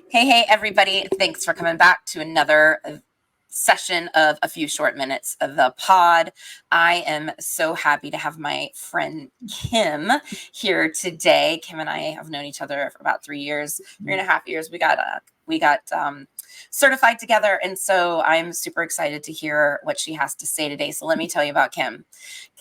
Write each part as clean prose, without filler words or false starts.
Hey, everybody. Thanks for coming back to another session of a few short minutes of the pod. I am so happy to have my friend Kim here today. Kim and I have known each other for about 3 years, 3.5 years. We got certified together. And so I'm super excited to hear what she has to say today. So let me tell you about Kim.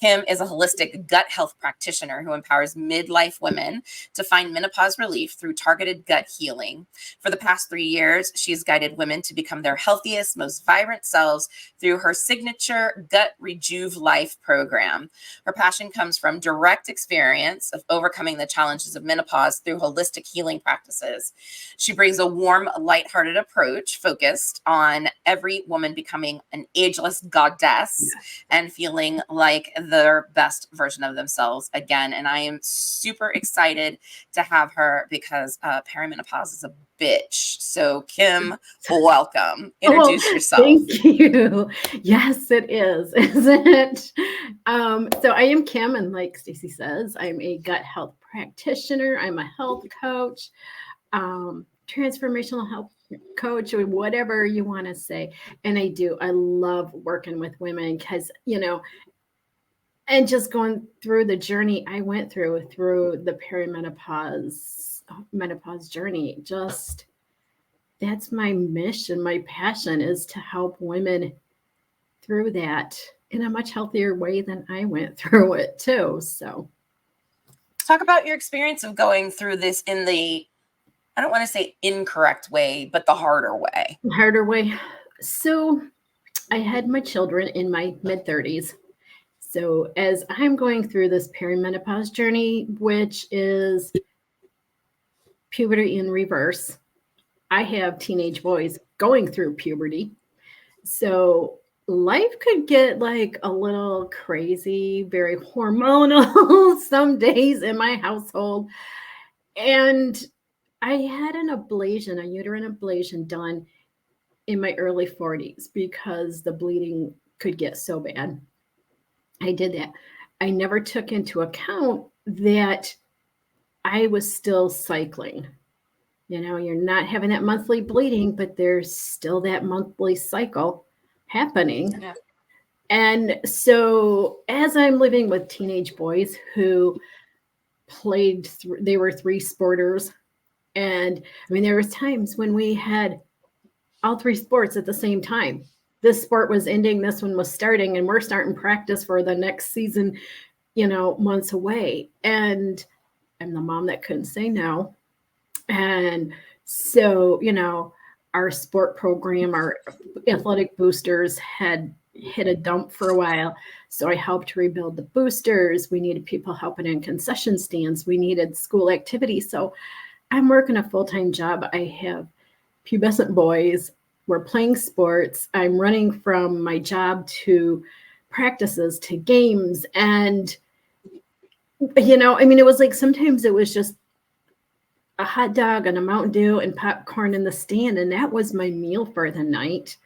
Kim is a holistic gut health practitioner who empowers midlife women to find menopause relief through targeted gut healing. For the past 3 years, she's guided women to become their healthiest, most vibrant selves through her signature Gut RejuveLife program. Her passion comes from direct experience of overcoming the challenges of menopause through holistic healing practices. She brings a warm, lighthearted approach focused on every woman becoming an ageless goddess and feeling like their best version of themselves again. And I am super excited to have her because perimenopause is a bitch. So Kim, welcome. Introduce yourself. Thank you. Yes, it is, isn't it? So I am Kim, and like Stacey says, I'm a gut health practitioner. I'm a health coach, transformational health coach, or whatever you want to say. And I love working with women because, and just going through the journey I went through the menopause journey. Just that's my mission, my passion is to help women through that in a much healthier way than I went through it too. So talk about your experience of going through this in the, I don't want to say incorrect way, but the harder way. So I had my children in my mid-30s. So as I'm going through this perimenopause journey, which is puberty in reverse, I have teenage boys going through puberty. So life could get like a little crazy, very hormonal some days in my household. And I had a uterine ablation done in my early 40s because the bleeding could get so bad. I did that. I never took into account that I was still cycling. You're not having that monthly bleeding, but there's still that monthly cycle happening. Yeah. And so as I'm living with teenage boys who they were three sporters. And I mean, there was times when we had all three sports at the same time. This sport was ending, this one was starting, and we're starting practice for the next season, months away. And I'm the mom that couldn't say no. And so, our sport program, our athletic boosters had hit a dump for a while. So I helped rebuild the boosters. We needed people helping in concession stands. We needed school activities. So I'm working a full-time job. I have pubescent boys. We're playing sports. I'm running from my job to practices to games. And, it was like sometimes it was just a hot dog and a Mountain Dew and popcorn in the stand. And that was my meal for the night.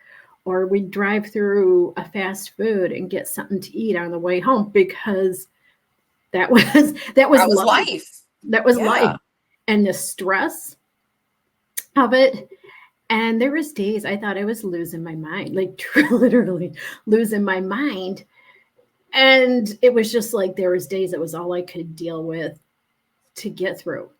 Or we'd drive through a fast food and get something to eat on the way home because that was life. That was life. And the stress of it. And there was days I thought I was losing my mind, like literally losing my mind. And it was just like there was days it was all I could deal with to get through,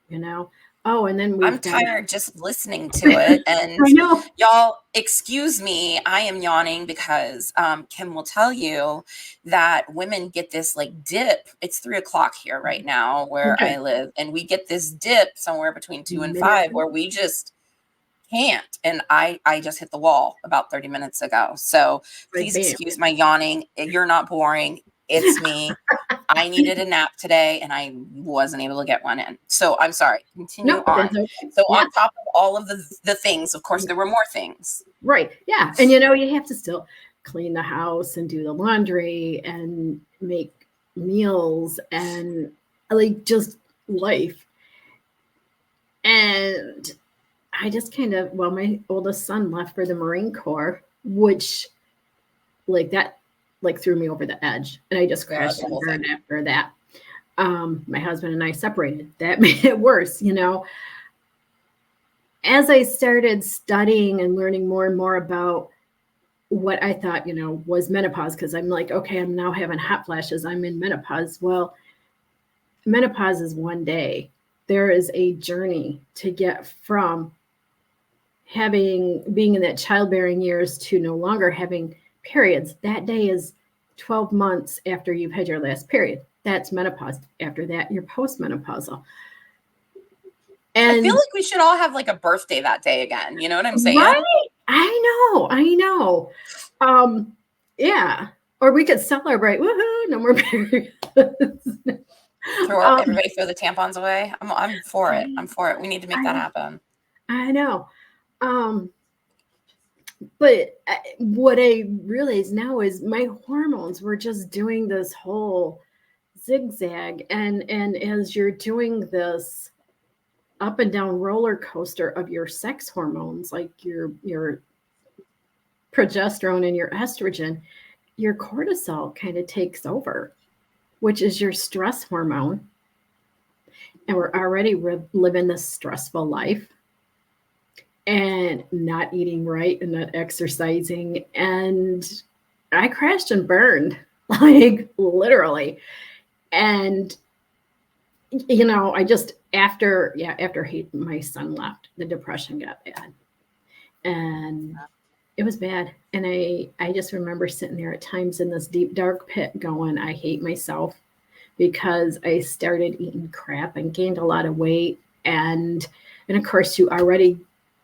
Oh, and then I'm tired just listening to it. And I know. Y'all, excuse me, I am yawning because Kim will tell you that women get this like dip. It's 3:00 here right now where I live, and we get this dip somewhere between 2 and 5 where we just can't. And I just hit the wall about 30 minutes ago. So please excuse my yawning. You're not boring. It's me. I needed a nap today and I wasn't able to get one in. So I'm sorry. Continue on. Okay. So on top of all of the things, of course, there were more things. Right. Yeah. And you have to still clean the house and do the laundry and make meals and like just life. And I just my oldest son left for the Marine Corps, which threw me over the edge. And I just crashed and burned after that. My husband and I separated. That made it worse, as I started studying and learning more and more about what I thought, was menopause, because I'm like, okay, I'm now having hot flashes. I'm in menopause. Well, menopause is one day. There is a journey to get from being in that childbearing years to no longer having periods. That day is 12 months after you've had your last period. That's menopause. After that, you're postmenopausal. I feel And like we should all have like a birthday that day again. You know what I'm saying? right? I know. Yeah. Or we could celebrate. Woohoo, no more periods. Everybody throw the tampons away. I'm for it. I'm for it. We need to make that happen. I know. But what I realize now is my hormones were just doing this whole zigzag, and as you're doing this up and down roller coaster of your sex hormones, like your progesterone and your estrogen, your cortisol kind of takes over, which is your stress hormone. And we're already living this stressful life and not eating right and not exercising. And I crashed and burned, like literally. And I just after my son left, the depression got bad. And it was bad. And I just remember sitting there at times in this deep dark pit going, I hate myself, because I started eating crap and gained a lot of weight. And of course you already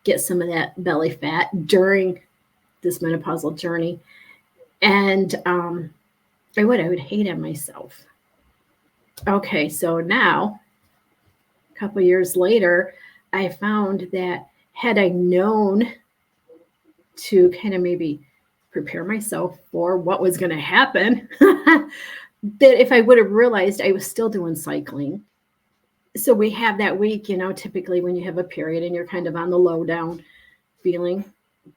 get some of that belly fat during this menopausal journey. And I would hate on myself. Okay, so now, a couple years later, I found that had I known to kind of maybe prepare myself for what was going to happen, that if I would have realized I was still doing cycling. So we have that week, typically when you have a period and you're kind of on the low down feeling,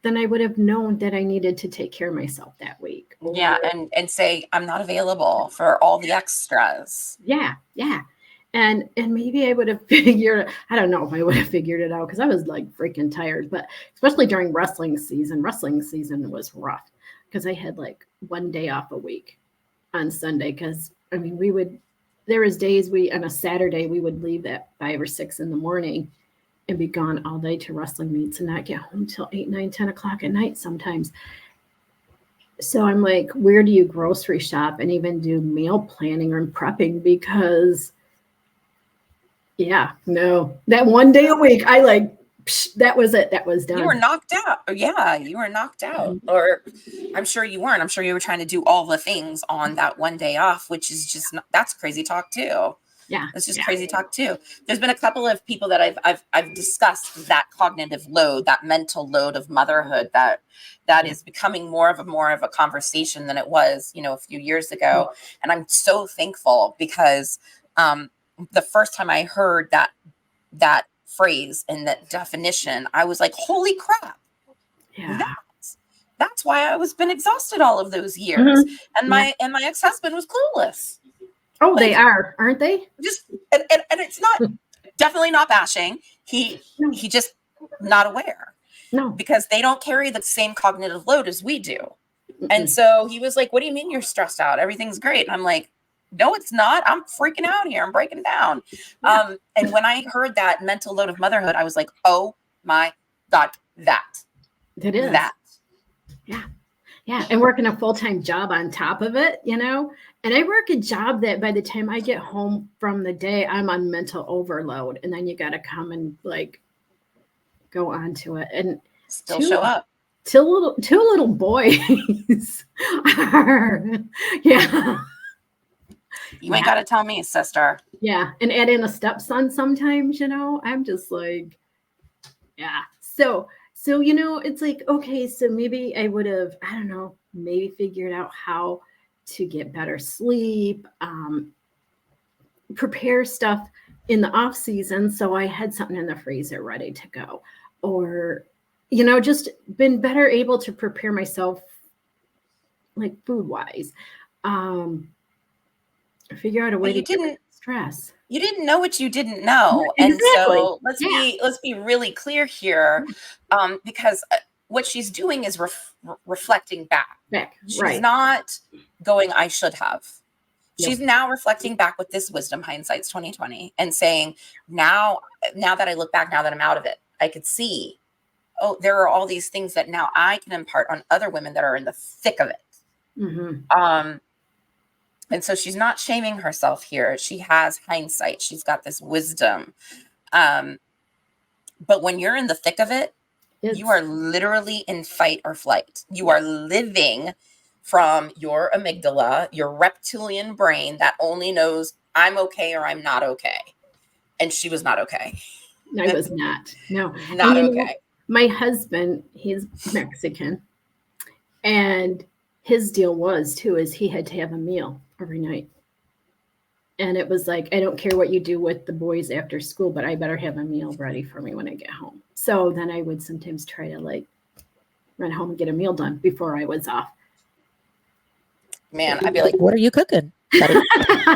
then I would have known that I needed to take care of myself that week. Yeah, and say I'm not available for all the extras. Yeah. And maybe I would have figured, I don't know if I would have figured it out, because I was like freaking tired, but especially during wrestling season was rough, because I had like one day off a week on Sunday. Because there was days on a Saturday, we would leave at 5 or 6 in the morning and be gone all day to wrestling meets and not get home till 8, 9, 10 o'clock at night sometimes. So I'm like, where do you grocery shop and even do meal planning or prepping? Because that one day a week, that was it. That was done. You were knocked out. Yeah, you were knocked out. Mm-hmm. Or I'm sure you weren't. I'm sure you were trying to do all the things on that one day off, which is just that's crazy talk too. Yeah, it's just crazy talk too. There's been a couple of people that I've discussed that cognitive load, that mental load of motherhood that is becoming more of a conversation than it was, a few years ago. And I'm so thankful, because the first time I heard that phrase and that definition, I was like, holy crap. Yeah. That's why I was been exhausted all of those years. Mm-hmm. And my ex-husband was clueless. Oh, they are, aren't they? Just and it's not definitely not bashing. He just not aware. No. Because they don't carry the same cognitive load as we do. Mm-mm. And so he was like, what do you mean you're stressed out? Everything's great. And I'm like, no, it's not. I'm freaking out here. I'm breaking down. Yeah. And when I heard that mental load of motherhood, I was like, oh my God, it is. That. Yeah. And working a full-time job on top of it, and I work a job that by the time I get home from the day, I'm on mental overload. And then you got to come and like go on to it and still show up. Two little boys are, yeah. You ain't got to tell me, sister. Yeah. And add in a stepson sometimes, I'm just like, yeah. So, it's like, okay, so maybe I would have, I don't know, maybe figured out how to get better sleep, prepare stuff in the off season. So I had something in the freezer ready to go, or, just been better able to prepare myself like food wise. Figure out a way to get stress. You didn't know what you didn't know. And Exactly. so let's Yeah. be really clear here, because what she's doing is reflecting back. Back. She's Right. not going, I should have. She's Nope. now reflecting back with this wisdom, hindsight's 2020, and saying, now that I look back, now that I'm out of it, I could see, oh, there are all these things that now I can impart on other women that are in the thick of it. Mm-hmm. And so she's not shaming herself here. She has hindsight. She's got this wisdom. But when you're in the thick of it, you are literally in fight or flight. You are living from your amygdala, your reptilian brain that only knows I'm okay or I'm not okay. And she was not okay. I was not. No. Not okay. My husband, he's Mexican. And his deal was too, is he had to have a meal every night. And it was like, I don't care what you do with the boys after school, but I better have a meal ready for me when I get home. So then I would sometimes try to like run home and get a meal done before I was off. Man, I'd be like, what are you cooking, buddy?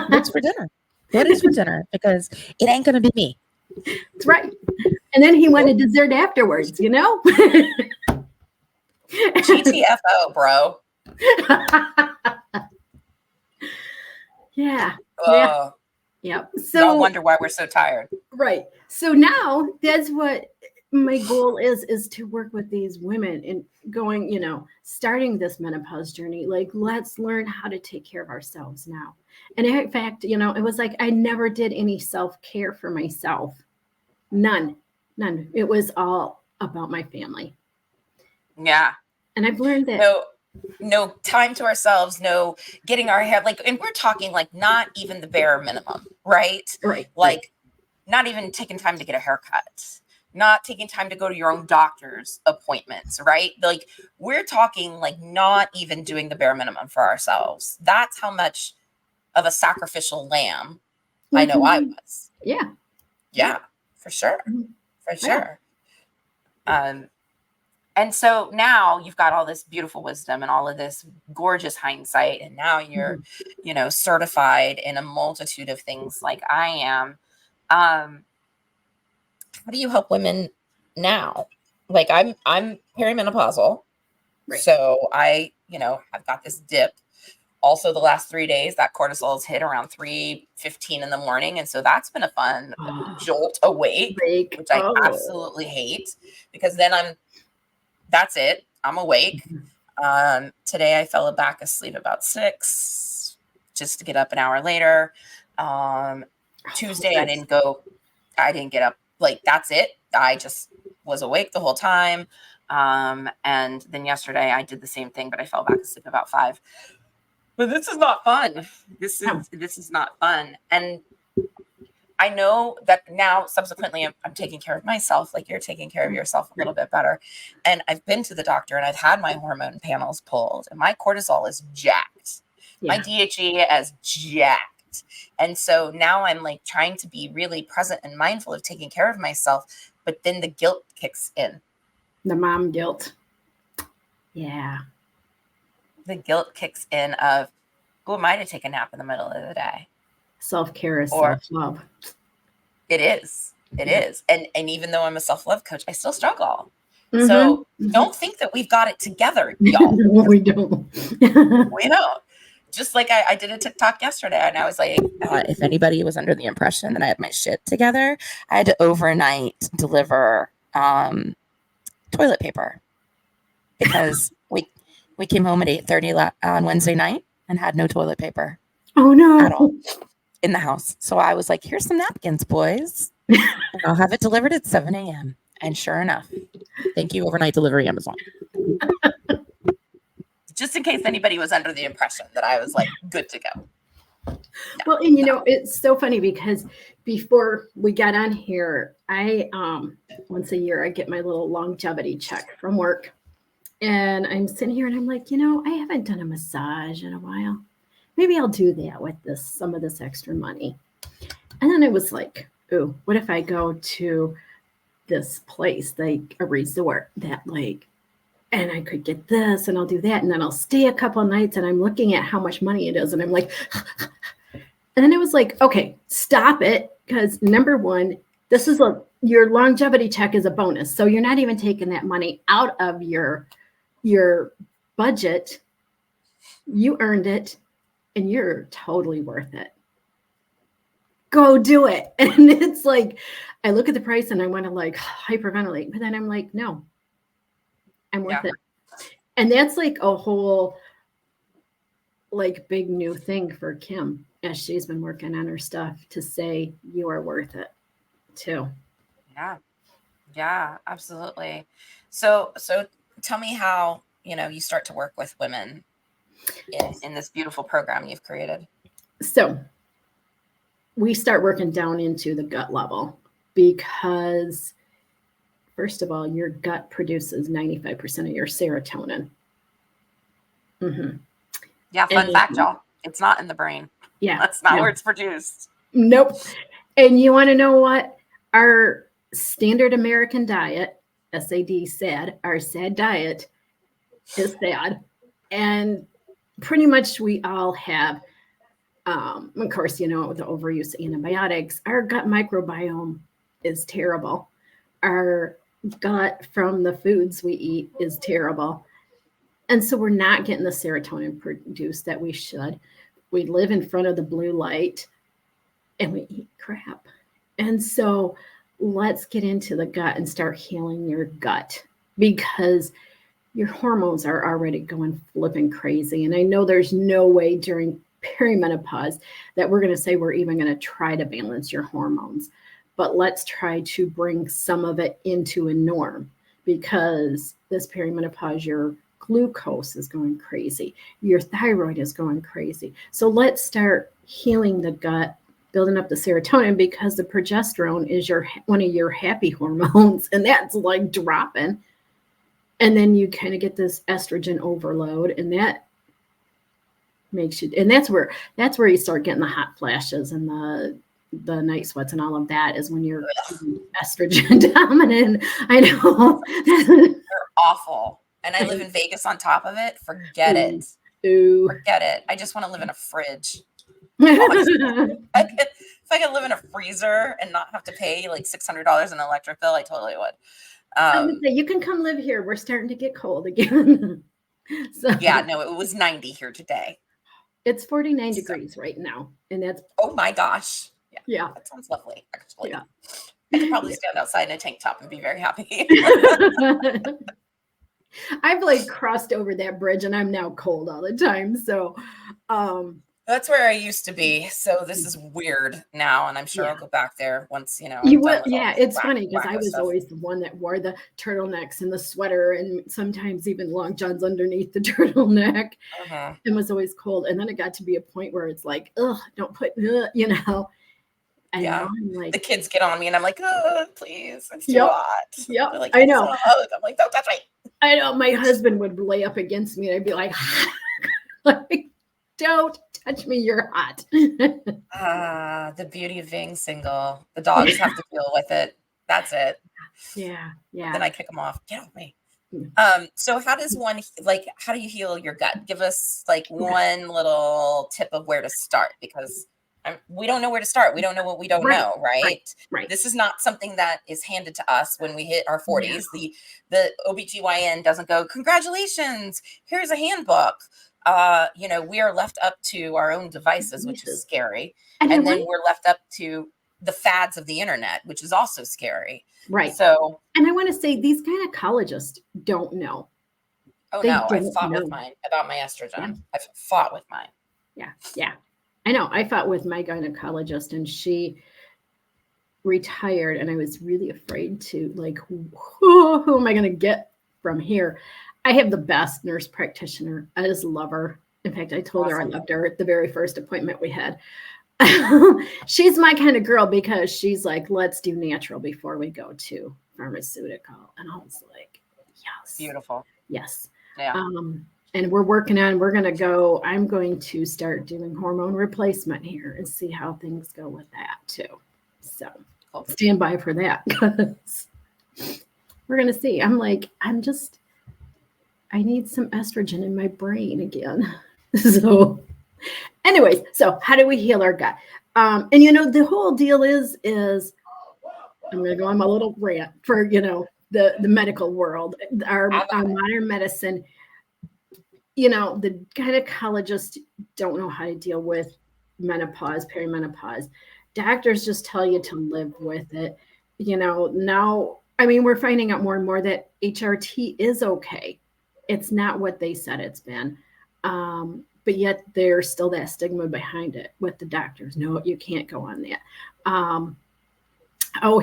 What's for dinner? What is for dinner? Because it ain't going to be me. That's right. And then he wanted dessert afterwards, you know? GTFO, bro. Yeah. Oh, yeah. So I wonder why we're so tired. Right. So now that's what my goal is to work with these women and going, starting this menopause journey. Like, let's learn how to take care of ourselves now. And in fact, it was like I never did any self-care for myself. None. It was all about my family. Yeah. And I've learned that. No time to ourselves, no getting our hair, like, and we're talking like not even the bare minimum, right? Right. Like not even taking time to get a haircut, not taking time to go to your own doctor's appointments, right? Like we're talking like not even doing the bare minimum for ourselves. That's how much of a sacrificial lamb I know I was. Yeah. Yeah, for sure. For sure. And so now you've got all this beautiful wisdom and all of this gorgeous hindsight. And now you're, certified in a multitude of things like I am. How do you help women now? Like I'm perimenopausal. Right. So I, I've got this dip. Also the last 3 days that cortisol has hit around 3:15 in the morning. And so that's been a fun jolt awake, which I absolutely hate because then that's it. I'm awake. Today I fell back asleep about 6 just to get up an hour later. Tuesday I didn't get up. Like that's it. I just was awake the whole time. And then yesterday I did the same thing, but I fell back asleep about 5. But this is not fun. This is not fun. And I know that now subsequently I'm taking care of myself, like you're taking care of yourself a little bit better. And I've been to the doctor and I've had my hormone panels pulled and my cortisol is jacked. Yeah. My DHE is jacked. And so now I'm like trying to be really present and mindful of taking care of myself. But then the guilt kicks in. The mom guilt. Yeah. The guilt kicks in of, who am I to take a nap in the middle of the day? Self-care is self-love. It is. It is. And even though I'm a self-love coach, I still struggle. Mm-hmm. So don't think that we've got it together, y'all. No, we don't. We don't. Just like I did a TikTok yesterday and I was like, if anybody was under the impression that I had my shit together, I had to overnight deliver toilet paper because we came home at 8:30 on Wednesday night and had no toilet paper. Oh no. At all in the house. So I was like, here's some napkins, boys. I'll have it delivered at 7 a.m. And sure enough, thank you, overnight delivery Amazon. Just in case anybody was under the impression that I was like good to go. No. Well, and it's so funny because before we got on here, I once a year I get my little longevity check from work. And I'm sitting here and I'm like, I haven't done a massage in a while. Maybe I'll do that with some of this extra money. And then I was like, oh, what if I go to this place, like a resort that like, and I could get this and I'll do that. And then I'll stay a couple of nights and I'm looking at how much money it is. And I'm like, and then it was like, okay, stop it, because number one, this is your longevity check is a bonus. So you're not even taking that money out of your budget. You earned it and you're totally worth it. Go do it. And it's like, I look at the price and I want to like hyperventilate, but then I'm like, no, I'm worth it. And that's like a whole like big new thing for Kim as she's been working on her stuff to say you are worth it too. Yeah, absolutely. So tell me how, you start to work with women in this beautiful program you've created. So we start working down into the gut level because first of all, your gut produces 95% of your serotonin. Mm-hmm. Yeah, fun fact, y'all. It's not in the brain. Yeah. That's not where it's produced. Nope. And you want to know what? Our standard American diet, SAD, SAD, our SAD diet is sad. And pretty much we all have, of course, the overuse of antibiotics. Our gut microbiome is terrible. Our gut from the foods we eat is terrible. And so we're not getting the serotonin produced that we should. We live in front of the blue light and we eat crap. And so let's get into the gut and start healing your gut because your hormones are already going flipping crazy. And I know there's no way during perimenopause that we're going to say we're even going to try to balance your hormones. But let's try to bring some of it into a norm because this perimenopause, your glucose is going crazy. Your thyroid is going crazy. So let's start healing the gut, building up the serotonin because the progesterone is one of your happy hormones and that's like dropping. And then you kind of get this estrogen overload and that makes you, and that's where you start getting the hot flashes and the night sweats and all of that is when you're estrogen dominant. I know. They're awful. And I live in Vegas on top of it. Forget it. Ooh. Forget it. I just want to live in a fridge. If I could live in a freezer and not have to pay like $600 an electric bill, I totally would. I would say you can come live here. We're starting to get cold again. So yeah, no, it was 90 here today. It's 49 degrees right now. And that's oh my gosh. Yeah. That sounds lovely, actually. Yeah. I could probably stand outside in a tank top and be very happy. I've like crossed over that bridge and I'm now cold all the time. So that's where I used to be. So this is weird now. And I'm sure I'll go back there once, you will. Yeah, it's funny because I was always the one that wore the turtlenecks and the sweater and sometimes even long johns underneath the turtleneck and was always cold. And then it got to be a point where it's like, ugh, don't put, And yeah, I'm like, the kids get on me and I'm like, oh, please, it's too hot. Yep, like, I know. I'm like, don't touch me. I know. My husband would lay up against me and I'd be like, don't touch me, you're hot. The beauty of being single. The dogs have to deal with it. That's it. Yeah. Then I kick them off. Get off me. So how do you heal your gut? Give us like one little tip of where to start because we don't know where to start. We don't know what we don't know, right? This is not something that is handed to us when we hit our 40s. No. The OBGYN doesn't go, congratulations, here's a handbook. We are left up to our own devices, which is scary. And then we're left up to the fads of the internet, which is also scary. Right. So, and I want to say these gynecologists don't know. Oh, no, I fought with mine about my estrogen. Yeah. I've fought with mine. Yeah. I know. I fought with my gynecologist and she retired and I was really afraid to like, who am I going to get from here? I have the best nurse practitioner. I just love her. In fact, I told her I loved her at the very first appointment we had. She's my kind of girl because she's like, let's do natural before we go to pharmaceutical. And I was like, yes. Beautiful. Yes. Yeah. And I'm going to start doing hormone replacement here and see how things go with that too. So stand by for that because we're going to see. I'm like, I need some estrogen in my brain again. So anyways, so how do we heal our gut? And the whole deal is I'm going to go on my little rant for the medical world, our modern medicine. The gynecologists don't know how to deal with menopause, perimenopause. Doctors just tell you to live with it. Now, I mean, we're finding out more and more that HRT is okay. It's not what they said it's been. But yet there's still that stigma behind it with the doctors. No, you can't go on that.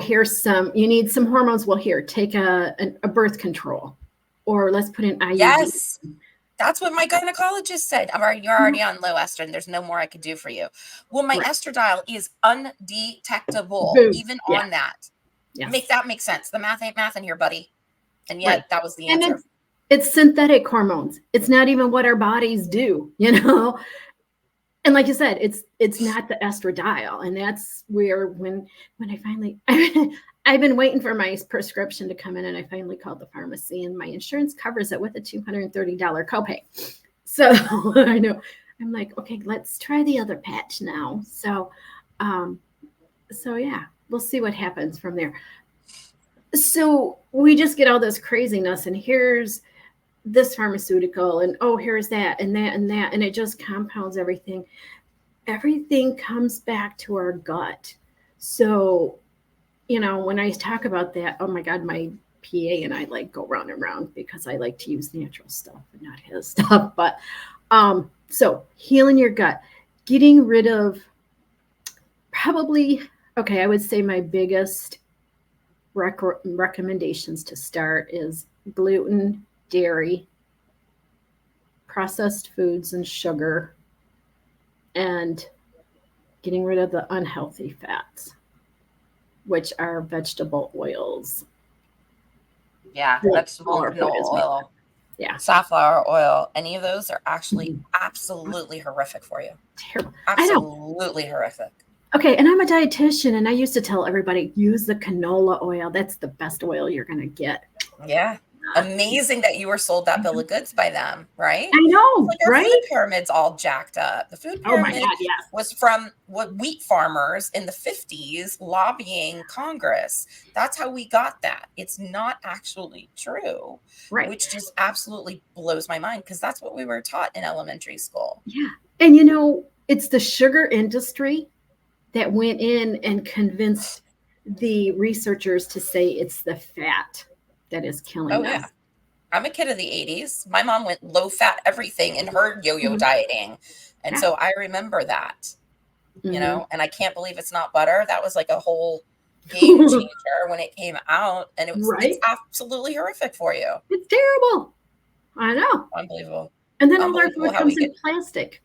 Here's you need some hormones. Well, here, take a birth control, or let's put an IUD. Yes. That's what my gynecologist said. You're already on low estrogen. There's no more I could do for you. Well, my estradiol is undetectable, even on that. Yeah. Make that make sense. The math ain't math in here, buddy. And yet that was the answer. And it's synthetic hormones. It's not even what our bodies do, And like you said, it's not the estradiol. And that's where when I finally I've been waiting for my prescription to come in, and I finally called the pharmacy, and my insurance covers it with a $230 copay. So I know I'm like, okay, let's try the other patch now. So yeah, we'll see what happens from there. So we just get all this craziness, and here's this pharmaceutical, and here's that and that and that, and it just compounds everything. Everything comes back to our gut. So when I talk about that, oh my God, my PA and I like go round and round because I like to use natural stuff and not his stuff. But so healing your gut, getting rid of probably, I would say my biggest recommendations to start is gluten, dairy, processed foods, and sugar, and getting rid of the unhealthy fats, which are vegetable oils. Yeah, vegetable oil. Yeah. Safflower oil. Any of those are actually absolutely horrific for you. Terrible. Absolutely horrific. Okay, and I'm a dietitian, and I used to tell everybody, use the canola oil. That's the best oil you're going to get. Yeah. Amazing that you were sold that bill of goods by them, right? I know, like our food pyramid's all jacked up. The food pyramid was from wheat farmers in the 50s lobbying Congress. That's how we got that. It's not actually true, which just absolutely blows my mind, because that's what we were taught in elementary school. Yeah. And it's the sugar industry that went in and convinced the researchers to say it's the fat that is killing us. Yeah. I'm a kid of the 80s. My mom went low fat everything in her yo-yo dieting. And so I remember that, and I can't believe it's not butter. That was like a whole game changer when it came out, and it's absolutely horrific for you. It's terrible. I know. Unbelievable. And then all our food comes in plastic.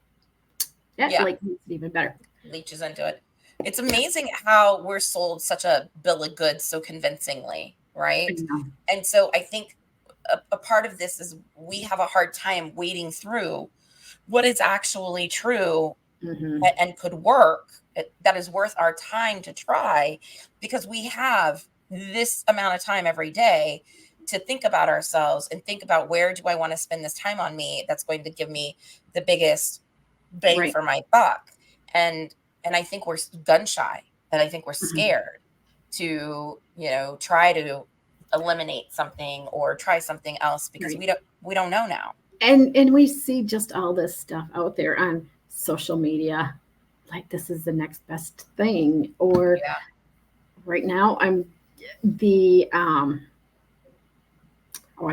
That makes it even better. Leaches into it. It's amazing how we're sold such a bill of goods so convincingly, right? And so I think a part of this is we have a hard time wading through what is actually true and could work, that is worth our time to try, because we have this amount of time every day to think about ourselves and think about, where do I want to spend this time on me that's going to give me the biggest bang for my buck. And I think we're gun shy, and I think we're scared to try to eliminate something or try something else, because we don't know now. And we see just all this stuff out there on social media, like this is the next best thing. Or right now I'm the I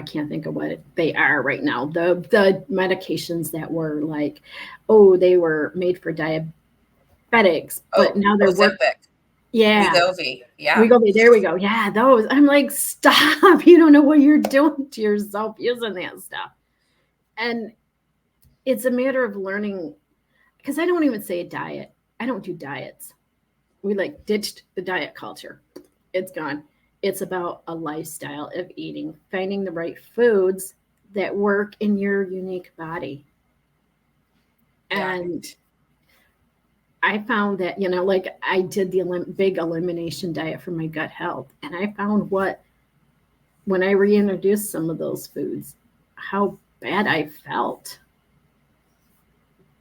can't think of what they are right now. The medications that were like, they were made for diabetics, but now they're Wegovy. Wegovy, there we go. Yeah, those. I'm like, stop. You don't know what you're doing to yourself using that stuff. And it's a matter of learning, because I don't even say a diet. I don't do diets. We ditched the diet culture. It's gone. It's about a lifestyle of eating, finding the right foods that work in your unique body. And I found that, I did the big elimination diet for my gut health. And I found when I reintroduced some of those foods, how bad I felt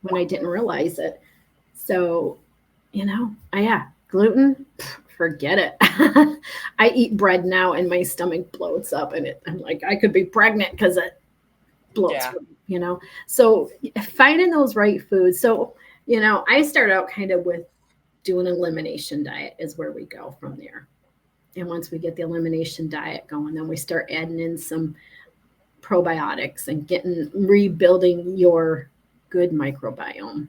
when I didn't realize it. So Yeah, gluten, forget it. I eat bread now and my stomach bloats up and I'm like, I could be pregnant because it bloats, Yeah. So finding those right foods. So, I start out kind of with doing an elimination diet is where we go from there. And once we get the elimination diet going, then we start adding in some probiotics and rebuilding your good microbiome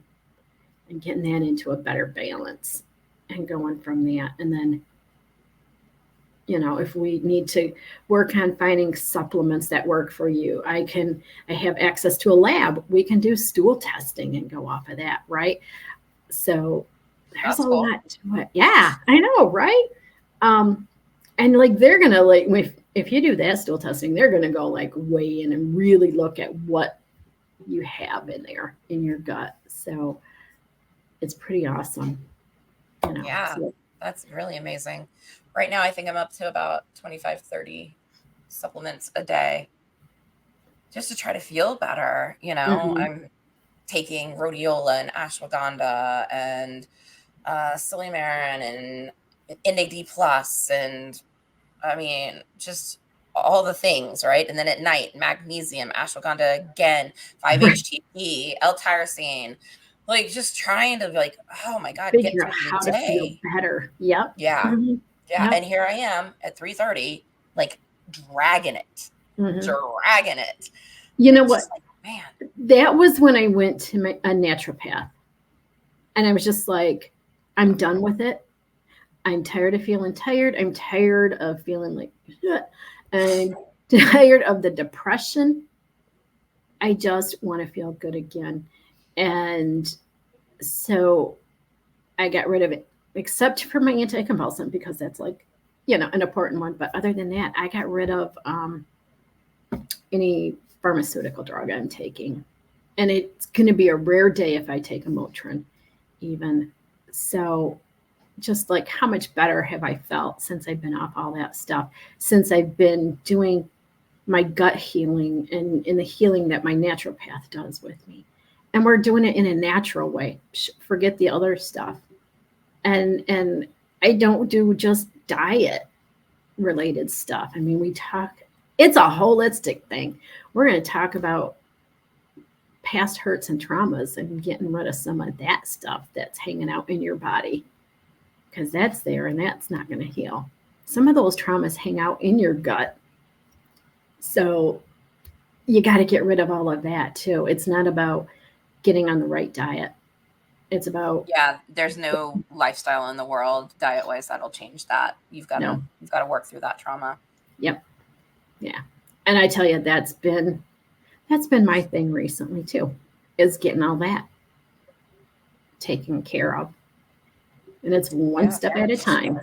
and getting that into a better balance and going from that. And then, if we need to work on finding supplements that work for you, I have access to a lab. We can do stool testing and go off of that, right? So there's That's a cool. lot to it. Yeah, I know, right? And like they're gonna like if you do that stool testing, they're gonna go like weigh in and really look at what you have in there in your gut. So it's pretty awesome. Yeah, So, that's really amazing. Right now, I think I'm up to about 25, 30 supplements a day just to try to feel better. mhm. I'm taking rhodiola and ashwagandha and silymarin and NAD plus, and I mean, just all the things, right? And then at night, magnesium, ashwagandha again, Right. 5-HTP, L-tyrosine, like just trying to like, oh my God, get Figure out through the how to feel day. better. Yep. Yeah. Mhm. Yeah. Yep. And here I am at 3:30, like dragging it, Mhm. dragging it. You And know it's what? just like, man, That was when I went to a naturopath, and I was just like, I'm done with it. I'm tired of feeling tired. I'm tired of feeling like shit. I'm tired of the depression. I just want to feel good again. And so I got rid of it, except for my anticonvulsant because that's like, an important one. But other than that, I got rid of any pharmaceutical drug I'm taking. And it's going to be a rare day if I take a Motrin, even. So, just like how much better have I felt since I've been off all that stuff, since I've been doing my gut healing and in the healing that my naturopath does with me. And we're doing it in a natural way. Forget the other stuff. And I don't do just diet related stuff. I mean, it's a holistic thing. We're going to talk about past hurts and traumas and getting rid of some of that stuff that's hanging out in your body because that's there and that's not going to heal. Some of those traumas hang out in your gut. So you got to get rid of all of that too. It's not about getting on the right diet. It's about yeah, there's no lifestyle in the world diet wise that'll change that. no. You've got to work through that trauma. Yep. Yeah. And I tell you that's been my thing recently too, is getting all that taken care of. And it's one Yeah. step at a time.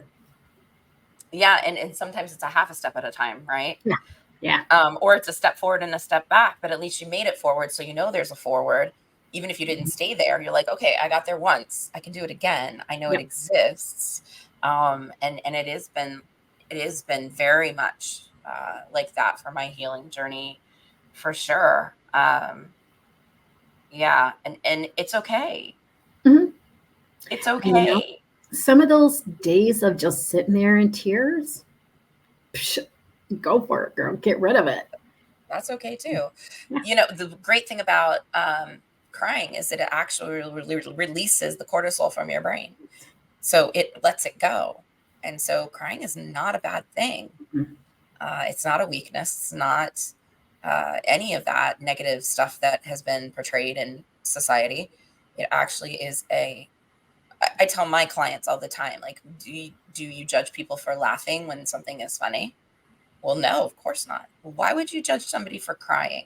Yeah. And sometimes it's a half a step at a time, right? Yeah. Yeah. Or it's a step forward and a step back, but at least you made it forward. So you know there's a forward. Even if you didn't stay there, you're like, okay, I got there once. I can do it again. I know it Yep. exists. And it has been very much like that for my healing journey for sure. Yeah. And it's okay. Mhm. It's You know, okay. some of those days of just sitting there in tears, psh, go for it, girl. Get rid of it. That's okay too. Yeah. The great thing about crying is that it actually releases the cortisol from your brain. So it lets it go. And so crying is not a bad thing. Mhm. It's not a weakness. It's not any of that negative stuff that has been portrayed in society. It actually is I tell my clients all the time, like, do you judge people for laughing when something is funny? Well, no, of course not. Why would you judge somebody for crying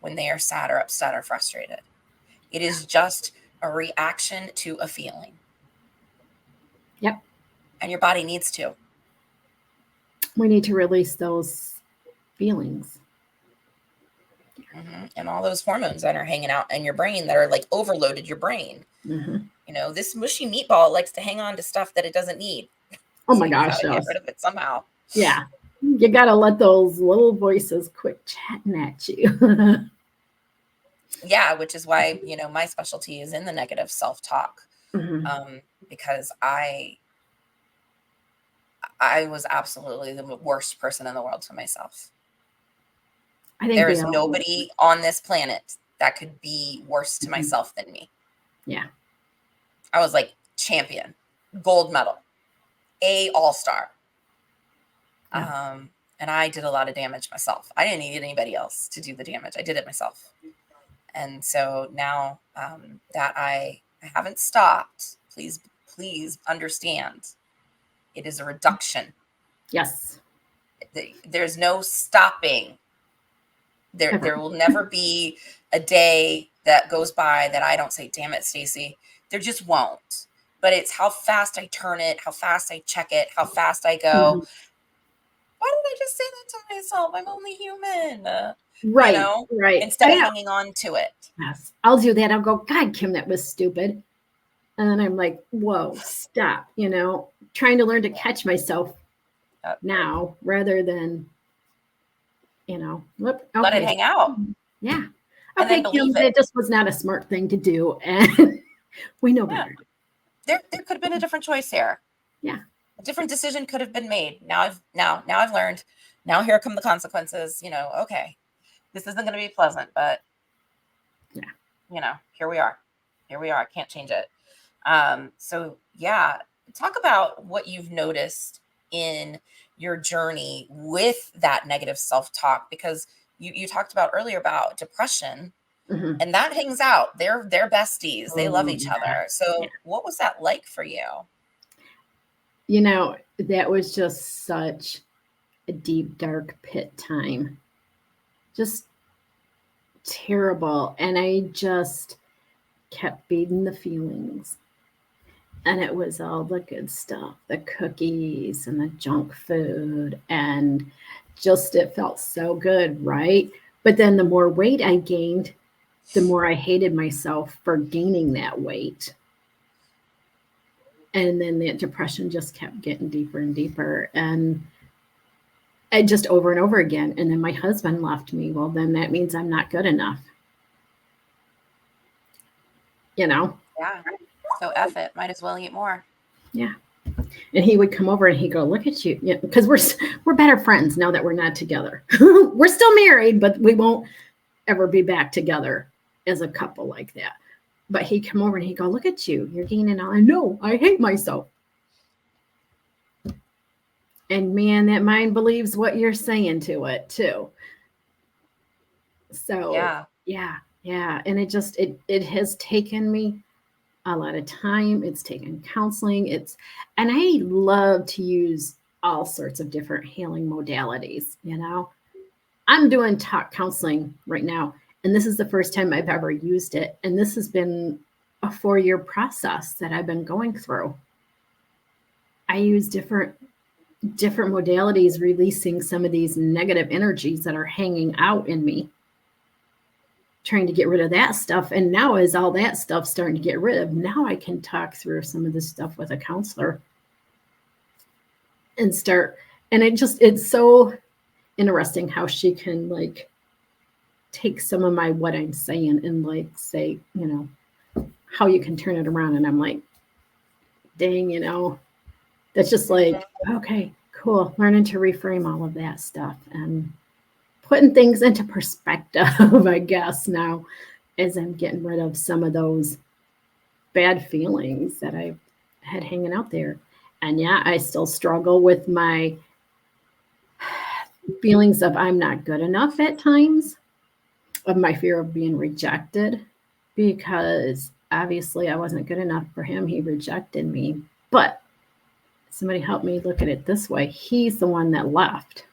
when they are sad or upset or frustrated? It is just a reaction to a feeling, Yep. and your body needs to. We need to release those feelings. And all those hormones that are hanging out in your brain that are like overloaded your brain. Hmm. This mushy meatball likes to hang on to stuff that it doesn't need. Oh So my you got gosh, to get yes. rid of it somehow. Yeah. You got to let those little voices quit chatting at you. Yeah, which is why, my specialty is in the negative self-talk. Mhm. because I was absolutely the worst person in the world to myself. I think There we is all, nobody on this planet that could be worse to myself than me. yeah. I was like champion, gold medal, all-star. Yeah. And I did a lot of damage myself. I didn't need anybody else to do the damage. I did it myself. And so now that I haven't stopped, please understand, it is a reduction. Yes. There's no stopping. Ever. There will never be a day that goes by that I don't say, damn it, Stacy. There just won't. But it's how fast I turn it, how fast I check it, how fast I go. Why did I just say that to myself? I'm only human. Right. Right. Instead of hanging on to it. Yes. I'll do that. I'll go, God, Kim, that was stupid. And then I'm like, whoa, stop, trying to learn to catch myself now rather than, okay. Let it hang out. Yeah. And then Okay, Kim, believe it. that just was not a smart thing to do. And we know better. There could have been a different choice here. Yeah. A different decision could have been made. Now I've learned. Now here come the consequences. Okay, this isn't going to be pleasant, but here we are. I can't change it. So yeah, talk about what you've noticed in your journey with that negative self-talk, because you talked about earlier about depression, and that hangs out. They're besties. They love each other. So what was that like for you? That was just such a deep, dark pit time. Just terrible. And I just kept feeding the feelings. And it was all the good stuff, the cookies and the junk food. And just, it felt so good, right? But then the more weight I gained, the more I hated myself for gaining that weight. And then that depression just kept getting deeper and deeper. And I just over and over again. And then my husband left me. Well, then that means I'm not good enough. Yeah. So F it. Might as well eat more. Yeah. And he would come over and he'd go, look at you. Because we're better friends now that we're not together. We're still married, but we won't ever be back together as a couple like that. But he'd come over and he'd go, look at you. You're gaining all. I know. I hate myself. And man, that mind believes what you're saying to it too. So yeah. And it has taken me a lot of time. It's taken counseling. And I love to use all sorts of different healing modalities. I'm doing talk counseling right now, and this is the first time I've ever used it. And this has been a 4-year process that I've been going through. I use different modalities, releasing some of these negative energies that are hanging out in me, trying to get rid of that stuff. And now as all that stuff starting to get rid of, now I can talk through some of this stuff with a counselor and it's so interesting how she can take some of what I'm saying and say, how you can turn it around. And I'm like, dang, that's just okay, cool. Learning to reframe all of that stuff and putting things into perspective, I guess, now as I'm getting rid of some of those bad feelings that I had hanging out there. And yeah, I still struggle with my feelings of I'm not good enough at times, of my fear of being rejected, because obviously I wasn't good enough for him. He rejected me. But somebody helped me look at it this way. He's the one that left.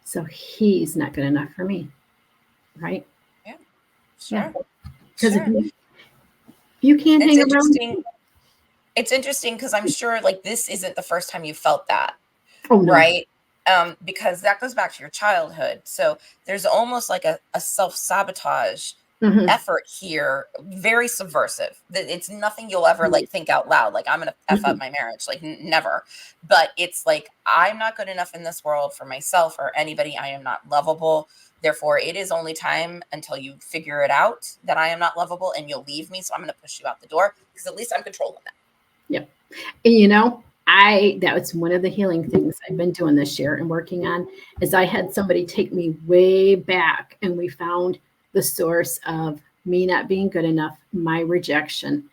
So he's not good enough for me. Right? Yeah. Sure. Because if you can't hang around. It's interesting because I'm sure this isn't the first time you felt that. Oh, no. Right? Because that goes back to your childhood. So there's almost like a self-sabotage effort here, very subversive. It's nothing you'll ever think out loud. I'm going to F up my marriage. Never. But it's I'm not good enough in this world for myself or anybody. I am not lovable. Therefore, it is only time until you figure it out that I am not lovable and you'll leave me. So I'm going to push you out the door because at least I'm controlling that. Yep. And you know, that was one of the healing things I've been doing this year and working on is I had somebody take me way back and we found the source of me not being good enough, my rejection.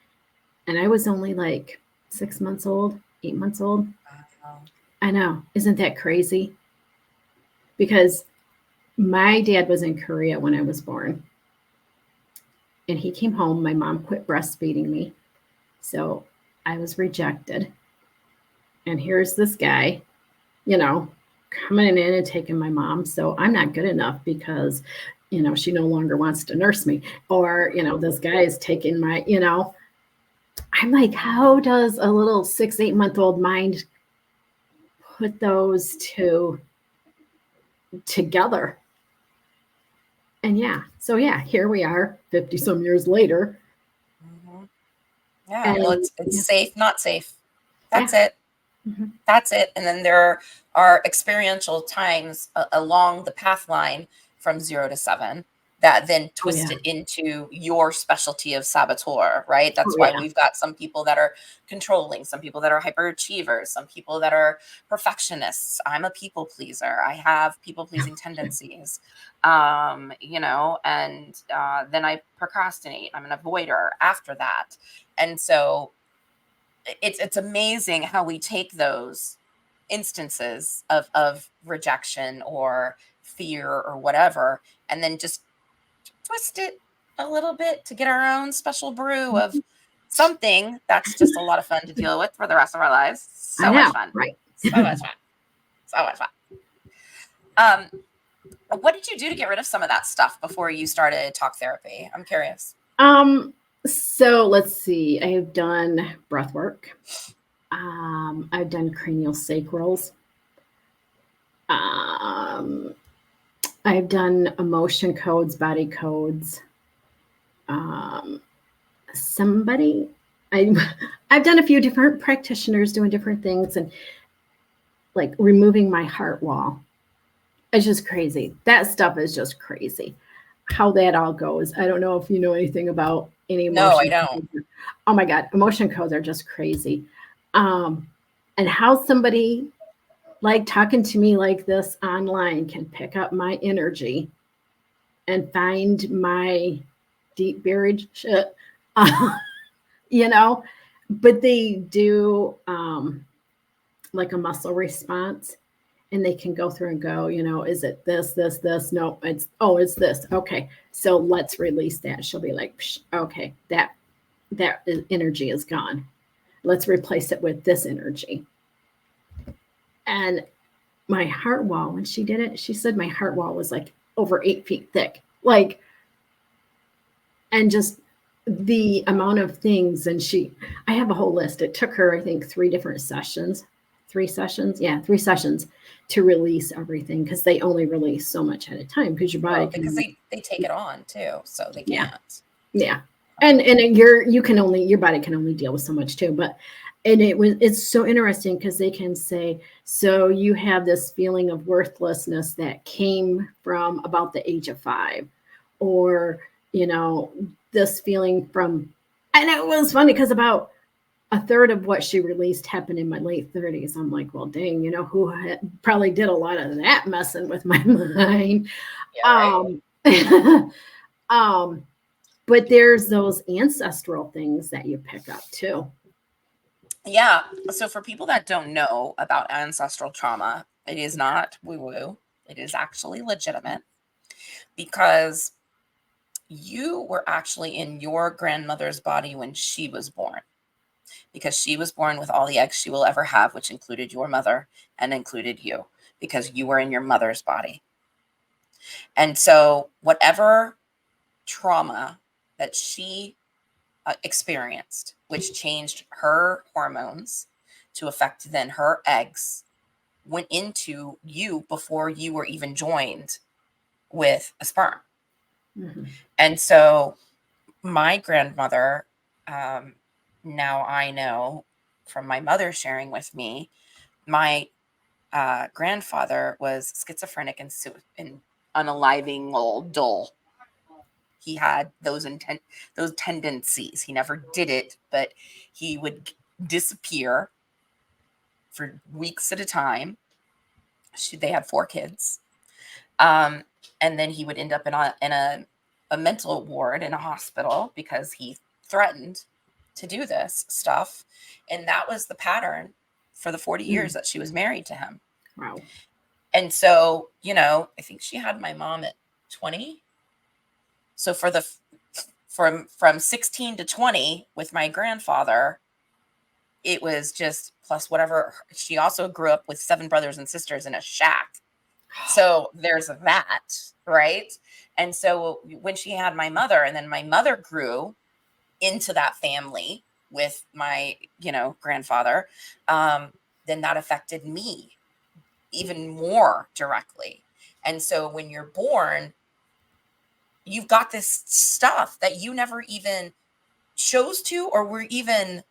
And I was only like 6 months old, 8 months old. Wow. I know. Isn't that crazy? Because my dad was in Korea when I was born. And he came home. My mom quit breastfeeding me. So I was rejected. And here's this guy, coming in and taking my mom. So I'm not good enough because, she no longer wants to nurse me. Or, this guy is taking I'm like, how does a little 6, 8 month old mind put those two together? And here we are 50 some years later. Mm-hmm. Yeah. Well, it's safe, not safe. That's Yeah. it. Mm-hmm. That's it. And then there are experiential times along the path line from 0 to 7 that then twist it into your specialty of saboteur, right? That's why we've got some people that are controlling, some people that are hyperachievers, some people that are perfectionists. I'm a people pleaser. I have people pleasing tendencies, and then I procrastinate. I'm an avoider after that. And so it's amazing how we take those instances of rejection or fear or whatever, and then just twist it a little bit to get our own special brew of something that's just a lot of fun to deal with for the rest of our lives. So much fun. Right. So much fun. So much fun. What did you do to get rid of some of that stuff before you started talk therapy? I'm curious. So let's see. I have done breath work. I've done cranial sacrals. I've done emotion codes, body codes. I've done a few different practitioners doing different things and like removing my heart wall. It's just crazy. That stuff is just crazy. How that all goes. I don't know if you know anything about any emotion. No, I don't. Codes. Oh my God. Emotion codes are just crazy. And how somebody like talking to me like this online can pick up my energy and find my deep buried shit, but they do like a muscle response and they can go through and go, is it this? No, it's this. Okay. So let's release that. She'll be like, okay, that energy is gone. Let's replace it with this energy. And my heart wall, when she did it, she said my heart wall was like over 8 feet thick. And just the amount of things. And I have a whole list. It took her, I think, 3 sessions to release everything because they only release so much at a time because your body because they take it on too, so they can't. Yeah. And your body can only deal with so much too. It's so interesting because they can say, so you have this feeling of worthlessness that came from about the age of 5, or, this feeling from, and it was funny because about a third of what she released happened in my late 30s. I'm like, well, dang, who probably did a lot of that messing with my mind. Yeah, right. But there's those ancestral things that you pick up too. Yeah. So for people that don't know about ancestral trauma, it is not woo-woo. It is actually legitimate because you were actually in your grandmother's body when she was born, because she was born with all the eggs she will ever have, which included your mother and included you, because you were in your mother's body. And so whatever trauma that she experienced, which changed her hormones to affect then her eggs, went into you before you were even joined with a sperm. Mm-hmm. And so my grandmother, now I know from my mother sharing with me, my grandfather was schizophrenic and unaliving old dull. He had those tendencies. He never did it, but he would disappear for weeks at a time. They had 4 kids. And then he would end up in a mental ward in a hospital because he threatened to do this stuff. And that was the pattern for the 40 years that she was married to him. Wow. And so, you know, I think she had my mom at 20. So for the from 16 to 20 with my grandfather, it was just plus whatever. She also grew up with 7 brothers and sisters in a shack. So there's that, right? And so when she had my mother, and then my mother grew into that family with my, you know, grandfather, then that affected me even more directly. And so when you're born, you've got this stuff that you never even chose to, or were even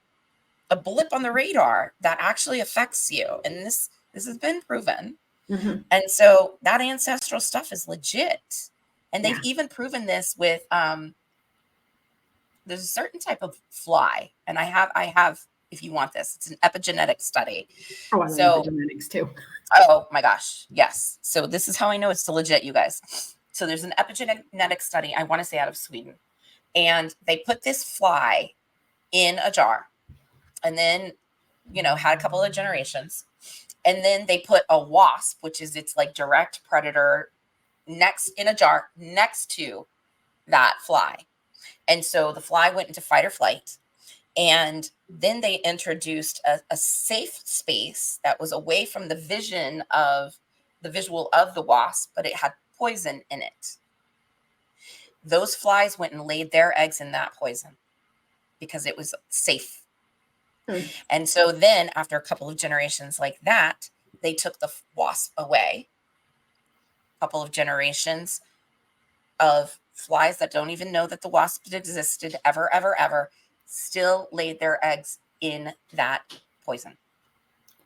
a blip on the radar that actually affects you. And this has been proven. Mm-hmm. And so that ancestral stuff is legit. And they've Yeah. even proven this with there's a certain type of fly, and I have if you want this, it's an epigenetic study. Oh, I love epigenetics too. Oh my gosh, yes. So this is how I know it's legit, you guys. So there's an epigenetic study, I want to say out of Sweden, and they put this fly in a jar, and then, you know, had a couple of generations, and then they put a wasp, which is its like direct predator, next in a jar next to that fly. And so the fly went into fight or flight. And then they introduced a safe space that was away from the visual of the wasp, but it had poison in it. Those flies went and laid their eggs in that poison because it was safe. And so then after a couple of generations like that, they took the wasp away. A couple of generations of flies that don't even know that the wasp existed ever, still laid their eggs in that poison.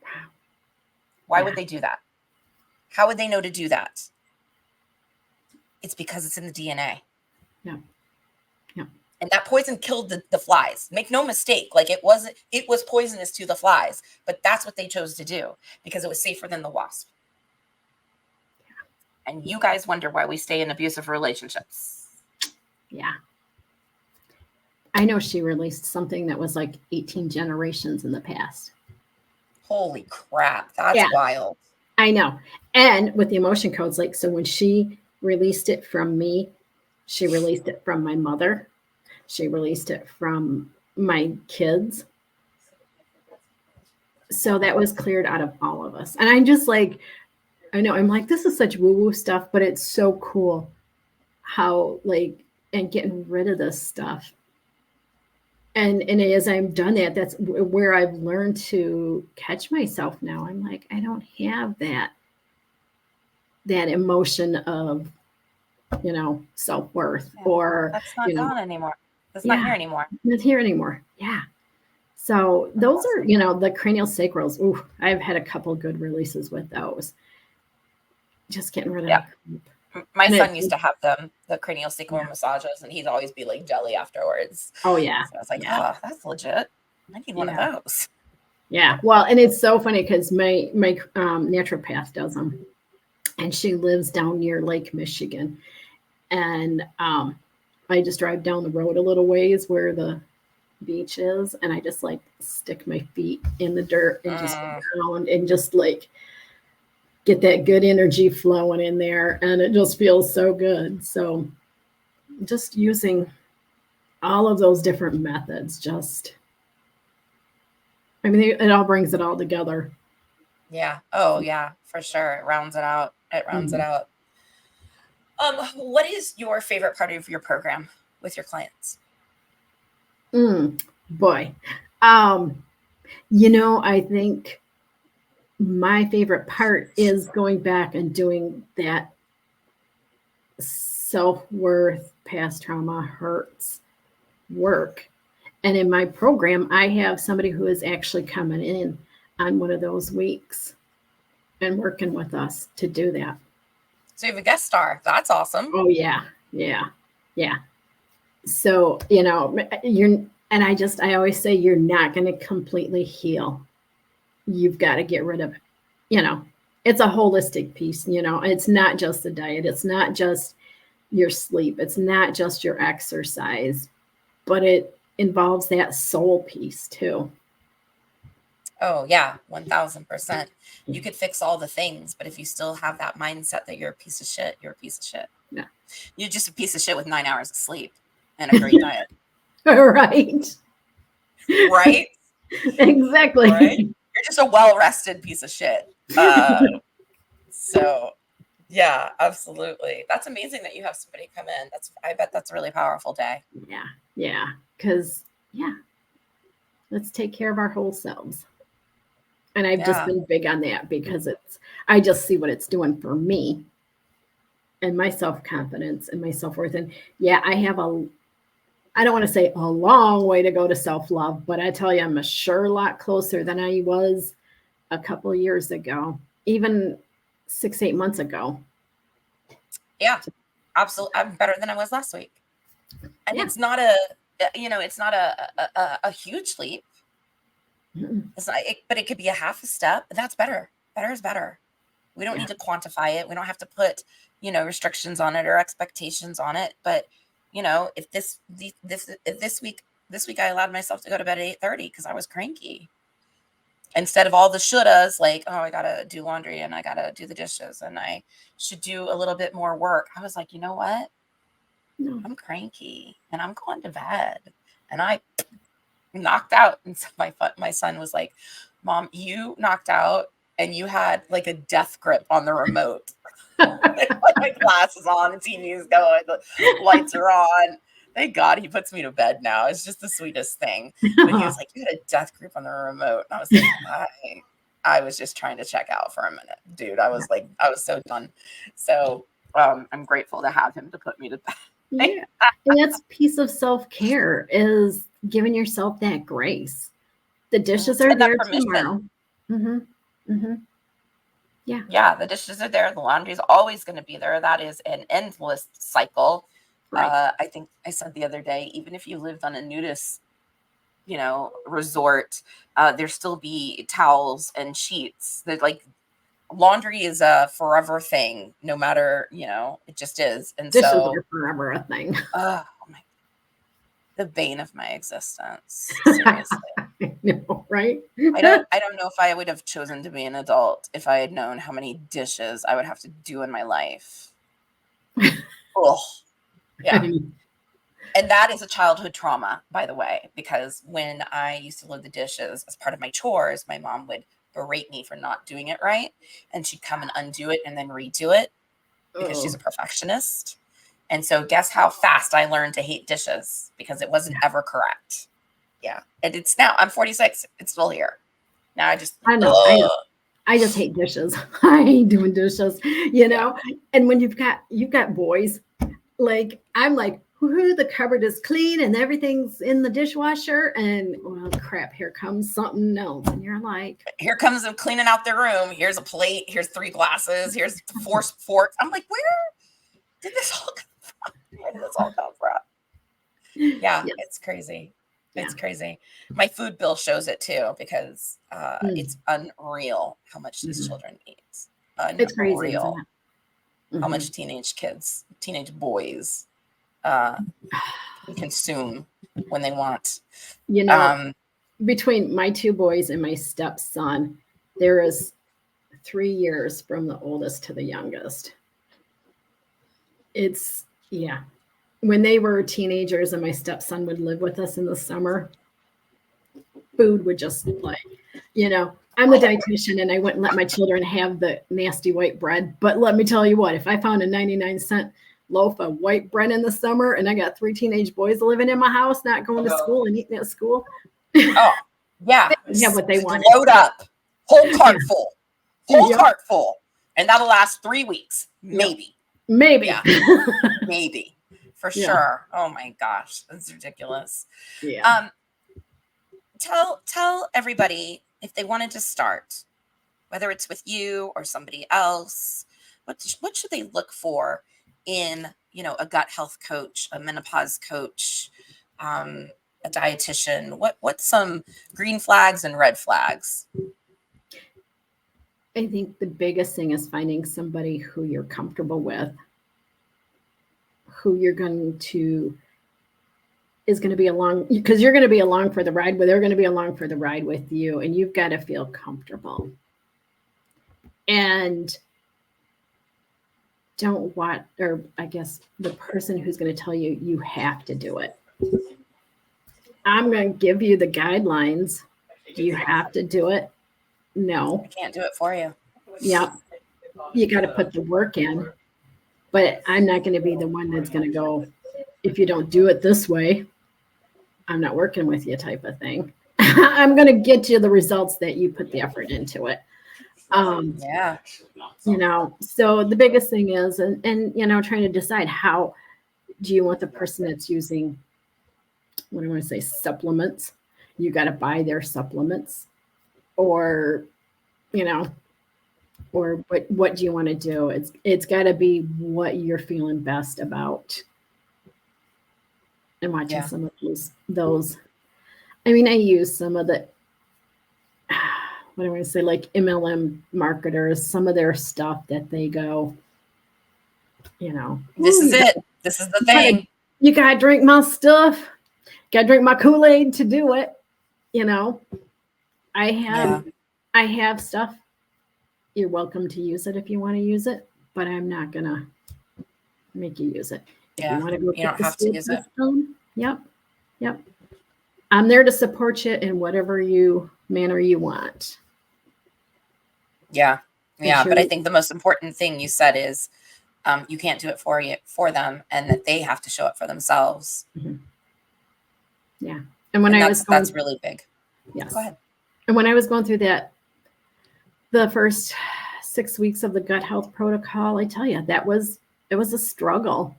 Wow. Why would they do that? How would they know to do that? It's because it's in the DNA. Yeah. Yeah. And that poison killed the flies. Make no mistake. Like it was poisonous to the flies, but that's what they chose to do because it was safer than the wasp. Yeah. And you guys wonder why we stay in abusive relationships. Yeah. I know she released something that was like 18 generations in the past. Holy crap. That's wild. I know. And with the emotion codes, like, so when she released it from me, she released it from my mother. She released it from my kids. So that was cleared out of all of us. And I'm just like, I know, I'm like, this is such woo-woo stuff, but it's so cool how, like, and getting rid of this stuff. And as I've done that, that's where I've learned to catch myself now. I'm like, I don't have that emotion of, you know, self-worth or, that's not gone anymore. That's not here anymore. Not here anymore. Yeah. So those are, you know, the cranial sacrals. Ooh, I've had a couple good releases with those. Just getting rid of it. My son used to have the cranial sacral massages, and he'd always be like jelly afterwards. Oh yeah. So I was like, oh, that's legit. I need one of those. Yeah. Well, and it's so funny because my naturopath does them, and she lives down near Lake Michigan, and I just drive down the road a little ways where the beach is, and I just like stick my feet in the dirt and just around and just like get that good energy flowing in there, and it just feels so good. So just using all of those different methods, I mean, it all brings it all together. Yeah. Oh yeah, for sure. It rounds it out. It rounds it out. What is your favorite part of your program with your clients? Boy. You know, I think my favorite part is going back and doing that self-worth, past trauma, hurts work. And in my program, I have somebody who is actually coming in on one of those weeks and working with us to do that. So you have a guest star. That's awesome. Oh yeah. Yeah. Yeah. So, you know, And I always say, you're not going to completely heal. You've got to get rid of, it's a holistic piece, it's not just the diet. It's not just your sleep. It's not just your exercise, but it involves that soul piece too. Oh yeah, 1000%. You could fix all the things, but if you still have that mindset that you're a piece of shit, you're a piece of shit. Yeah. You're just a piece of shit with 9 hours of sleep and a great diet. Right. Right? Exactly. Right? You're just a well-rested piece of shit. So yeah, absolutely. That's amazing that you have somebody come in. I bet that's a really powerful day. Yeah. Yeah. Because, let's take care of our whole selves. And I've just been big on that because I just see what it's doing for me and my self-confidence and my self-worth. And I have I don't want to say a long way to go to self-love, but I tell you, I'm a sure lot closer than I was a couple of years ago, even 6-8 months ago. Yeah, absolutely. I'm better than I was last week. And it's not it's not a huge leap. It's not, but it could be a half a step. That's better. Better is better. We don't need to quantify it. We don't have to put, restrictions on it or expectations on it. But, if this week I allowed myself to go to bed at 8:30 because I was cranky. Instead of all the shouldas, like, oh, I gotta do laundry and I gotta do the dishes and I should do a little bit more work. I was like, you know what? No. I'm cranky and I'm going to bed. And I knocked out. And so my son was like, Mom, you knocked out and you had like a death grip on the remote. Like my glasses on, the TV's going, the lights are on. Thank God he puts me to bed now. It's just the sweetest thing. But he was like, you had a death grip on the remote. And I was like, I was just trying to check out for a minute, dude. I was so done. So I'm grateful to have him to put me to bed. Yeah. And that's a piece of self-care, is giving yourself that grace. The dishes are there tomorrow. Mm-hmm. Mm-hmm. Yeah. Yeah, the dishes are there. The laundry is always going to be there. That is an endless cycle. Right. I think I said the other day, even if you lived on a nudist, resort, there still be towels and sheets. That like laundry is a forever thing, no matter, it just is. And Dishes so are forever a thing. oh my, the bane of my existence. Seriously. No, right? I don't know if I would have chosen to be an adult if I had known how many dishes I would have to do in my life. Oh, yeah. And that is a childhood trauma, by the way, because when I used to load the dishes as part of my chores, my mom would berate me for not doing it right. And she'd come and undo it and then redo it because she's a perfectionist. And so guess how fast I learned to hate dishes, because it wasn't ever correct. Yeah. And it's now, I'm 46. It's still here. Now I know. I just hate dishes. I ain't doing dishes, And when you've got boys, like I'm like, whoo, the cupboard is clean and everything's in the dishwasher, and well, crap, here comes something else, and you're like, here comes them cleaning out their room. Here's a plate. Here's 3 glasses. Here's 4 forks. I'm like, where did this all come from? Where did this all come from? Yeah, it's crazy. It's crazy. My food bill shows it too, because it's unreal how much these children eat. It's crazy. Unreal how much teenage boys consume when they want. Between my 2 boys and my stepson, there is 3 years from the oldest to the youngest. It's when they were teenagers and my stepson would live with us in the summer, food would just like, I'm the dietitian and I wouldn't let my children have the nasty white bread. But let me tell you what, if I found a 99-cent loaf of white bread in the summer and I got 3 teenage boys living in my house, not going to school and eating at school. Oh, yeah. They have what they want. Load up. Whole cart full. Cart full. And that'll last 3 weeks. Maybe. Maybe. Yeah. Maybe. For sure. Oh my gosh. That's ridiculous. Yeah. Tell everybody, if they wanted to start, whether it's with you or somebody else, what should they look for in, a gut health coach, a menopause coach, a dietitian, what's some green flags and red flags? I think the biggest thing is finding somebody who you're comfortable with, who you're going to is going to be along, because you're going to be along for the ride, but they're going to be along for the ride with you, and you've got to feel comfortable. And don't want, or I guess the person who's going to tell you you have to do it. I'm going to give you the guidelines. Do you have to do it? No. I can't do it for you. Yep. You got to put the work in, but I'm not going to be the one that's going to go, if you don't do it this way, I'm not working with you type of thing. I'm going to get you the results that you put the effort into it. Yeah. You know, so the biggest thing is, and you know, trying to decide, how do you want the person that's using, what do I want to say, supplements? You got to buy their supplements, or, you know, or what do you want to do? It's got to be what you're feeling best about. And watching some of those. I mean, I use some of the, what do I want to say, like MLM marketers, some of their stuff that they go, you know, this is it. This is the thing. You got to drink my stuff. Got to drink my Kool-Aid to do it. You know, I have stuff. You're welcome to use it if you want to use it, but I'm not going to make you use it. If you want to go, you don't have to use it. Yep. I'm there to support you in whatever manner you want. Yeah. But I think the most important thing you said is you can't do it for them, and that they have to show up for themselves. Mm-hmm. Yeah. And when that's really big. Yes. Go ahead. And when I was going through the first 6 weeks of the gut health protocol, I tell you, it was a struggle.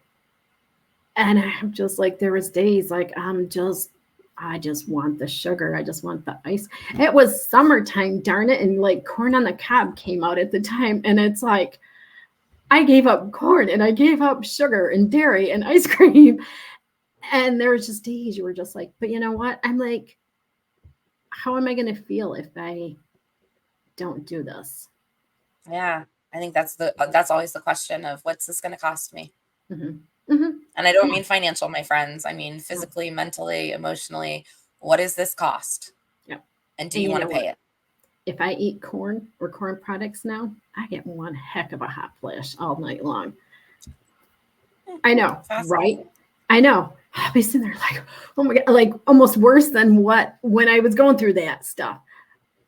And I'm just like, there was days like, I just want the sugar. I just want the ice. It was summertime, darn it. And like corn on the cob came out at the time. And it's like, I gave up corn and I gave up sugar and dairy and ice cream. And there was just days you were just like, but you know what? I'm like, how am I going to feel if I don't do this? Yeah. I think that's always the question of, what's this going to cost me? Mm-hmm. Mm-hmm. And I don't mean financial, my friends. I mean physically, mentally, emotionally. What does this cost? Yep. And do you want to pay it? If I eat corn or corn products now, I get one heck of a hot flash all night long. I know, right? I know. I'll be sitting there like, oh my God, like almost worse than when I was going through that stuff.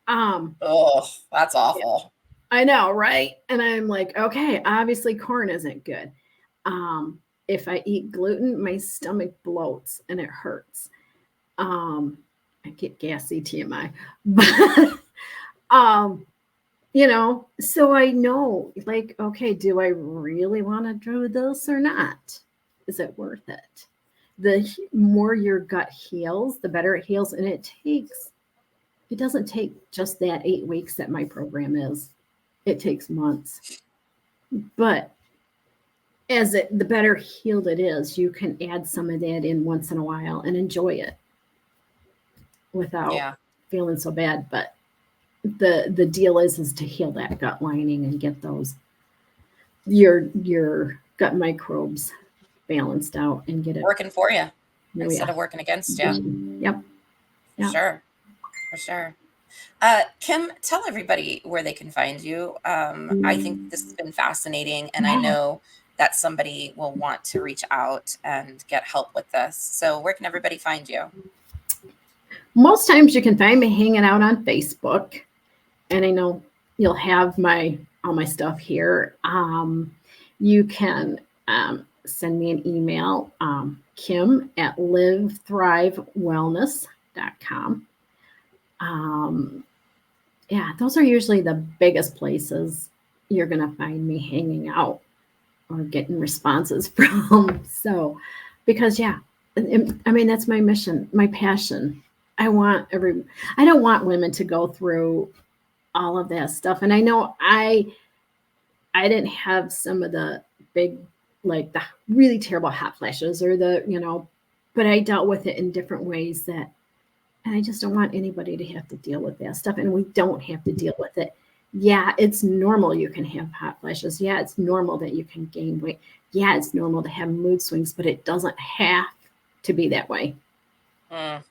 Oh, that's awful. I know, right? And I'm like, okay, obviously corn isn't good. If I eat gluten, my stomach bloats and it hurts. I get gassy, TMI. But you know, so I know, like, okay, do I really want to do this or not? Is it worth it? The more your gut heals, the better it heals. And it doesn't take just that 8 weeks that my program is. It takes months. But the better healed it is, you can add some of that in once in a while and enjoy it without feeling so bad. But the deal is to heal that gut lining and get those your gut microbes balanced out and get it working for you instead of working against you. Yep. For sure. Kim, tell everybody where they can find you. I think this has been fascinating, and I know that somebody will want to reach out and get help with this. So where can everybody find you? Most times you can find me hanging out on Facebook, and I know you'll have all my stuff here. You can send me an email, Kim at livethrivewellness.com. Those are usually the biggest places you're going to find me hanging out or getting responses from. So, because I mean, that's my mission, my passion. I don't want women to go through all of that stuff. And I know I didn't have some of the big, like the really terrible hot flashes or the, but I dealt with it in different ways that, and I just don't want anybody to have to deal with that stuff. And we don't have to deal with it. Yeah, it's normal you can have hot flashes. Yeah, it's normal that you can gain weight. Yeah, it's normal to have mood swings, but it doesn't have to be that way. Mm.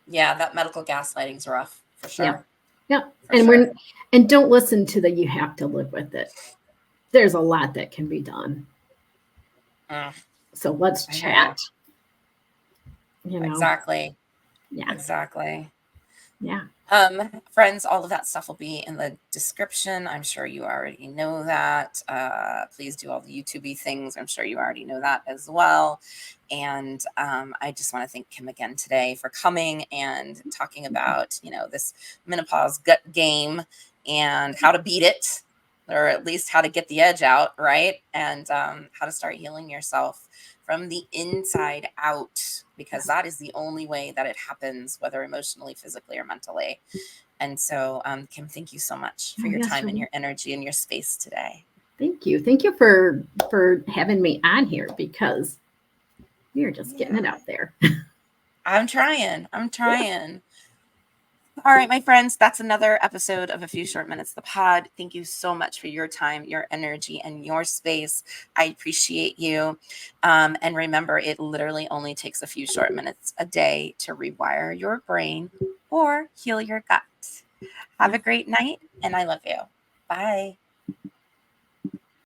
Yeah, that medical gaslighting's rough for sure. Yeah. Yeah. For And sure. and don't listen to the you have to live with it. There's a lot that can be done. Mm. So let's I hear you. chat. You know. Exactly. Yeah. Exactly. Yeah. Friends, all of that stuff will be in the description. I'm sure you already know that. Please do all the YouTube-y things. I'm sure you already know that as well. And I just want to thank Kim again today for coming and talking about, this menopause gut game and how to beat it, or at least how to get the edge out, right? And how to start healing yourself from the inside out, because that is the only way that it happens, whether emotionally, physically, or mentally. And so, Kim, thank you so much for your time and your energy and your space today. Thank you. Thank you for having me on here, because we're just getting it out there. I'm trying. All right, my friends, that's another episode of A Few Short Minutes, the pod. Thank you so much for your time, your energy, and your space. I appreciate you. And remember, it literally only takes a few short minutes a day to rewire your brain or heal your gut. Have a great night, and I love you. Bye.